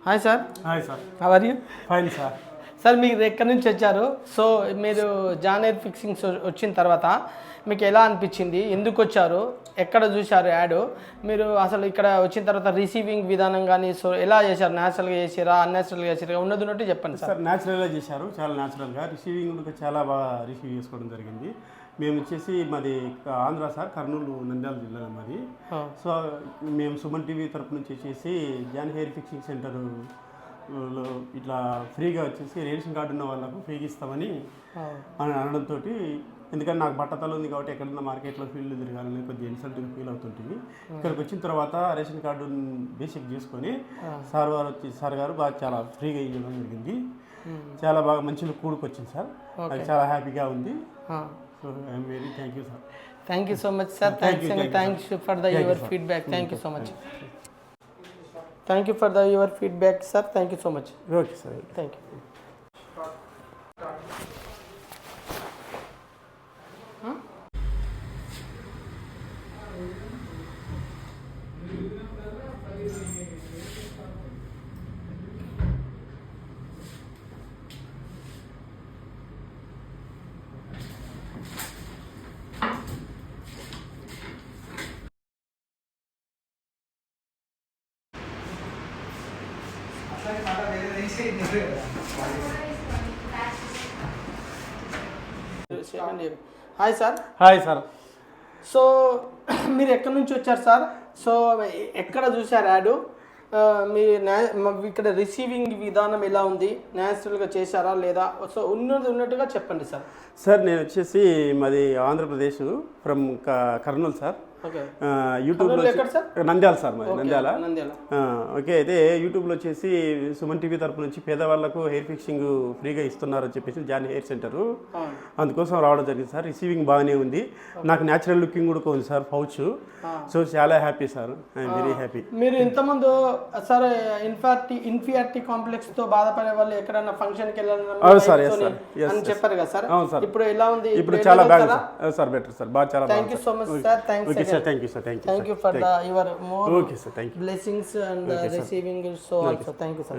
Hi sir. Hi sir. How are you? Fine sir. Sir మీరు ఎక్కడి నుంచి వచ్చారు? సో మీరు జాన్ హెయిర్ ఫిక్సింగ్స్ వచ్చిన తర్వాత మీకు ఎలా అనిపించింది? ఎందుకు వచ్చారు? ఎక్కడ చూశారు యాడ్? మీరు అసలు ఇక్కడ వచ్చిన తర్వాత రిసీవింగ్ విధానం కానీ సో ఎలా చేశారు? న్యాచురల్గా చేసారా, అన్యాచురల్గా చేసారా? ఉన్నది ఉన్నట్టు చెప్పండి సార్. న్యాచురల్గా చేశారు, చాలా న్యాచురల్గా. రిసీవింగ్ కూడా చాలా బాగా రిసీవ్ చేసుకోవడం జరిగింది. మేము వచ్చేసి మాది ఆంధ్ర సార్, కర్నూలు నంద్యాల జిల్లా మాది. సో మేము సుమన్ టీవీ తరపు నుంచి వచ్చేసి జాన్ హెయిర్ ఫిక్సింగ్ సెంటర్ ఇట్లా ఫ్రీగా వచ్చేసి రేషన్ కార్డు ఉన్న వాళ్ళకు ఫ్రీగా ఇస్తామని అనడంతో, ఎందుకంటే నాకు బట్టతలు ఉంది కాబట్టి ఎక్కడన్నా మార్కెట్లో ఫీల్డ్ తిరగాలని కొద్దిగా ఇన్సల్ట్గా ఫీల్ అవుతుంటుంది. ఇక్కడికి వచ్చిన తర్వాత రేషన్ కార్డు బేసిక్ చేసుకొని సార్ గారు బాగా చాలా ఫ్రీగా ఇవ్వడం జరిగింది. చాలా బాగా మంచి కూడుకు వచ్చింది సార్. నాకు చాలా హ్యాపీగా ఉంది. So I'm very thank you sir. Thank you so much sir. Thanks for the your feedback. Thank you so much. Thank you for the your feedback sir. Thank you so much. Okay sir. Thank you. Hi sir. Hi sir. So మీరు ఎక్కడి నుంచి వచ్చారు sir? So ఎక్కడ చూసారు add? మీ ఇక్కడ receiving విధానం ఎలా ఉంది? న్యాచురల్గా చేశారా లేదా? సో ఉన్నట్టుగా చెప్పండి సార్. సార్ నేను వచ్చేసి మాది ఆంధ్రప్రదేశ్ ఫ్రమ్ కర్నూలు సార్. యూట్యూబ్లో నంద్యాల సార్, మాది నంద్యాల. ఓకే. అయితే యూట్యూబ్లో వచ్చేసి సుమన్ టీవీ తరపు నుంచి పేదవాళ్ళకు హెయిర్ ఫిక్సింగ్ ఫ్రీగా ఇస్తున్నారని చెప్పేసి జాన్ హెయిర్ సెంటరు, అందుకోసం రావడం జరిగింది సార్. రిసీవింగ్ బాగానే ఉంది. నాకు న్యాచురల్ లుకింగ్ కూడా ఉంది సార్, పౌచ్. సో చాలా happy sir, I'm very happy. మీరు ఇంతకుముందు సార్ ఇన్ఫియారిటీ కాంప్లెక్స్ తో బాధపడే వాళ్ళు ఎక్కడైనా ఫంక్షన్కి వెళ్ళాలని చెప్పారు కదా సార్. ఇప్పుడు ఎలా ఉంది? ఇప్పుడు చాలా బాగా సార్, బెటర్ సార్, బాగా చాలా. Thank you so much sir. Thanks. Sir, thank you sir, thank you for your more okay sir, thank you blessings and receiving so also. Thank you sir.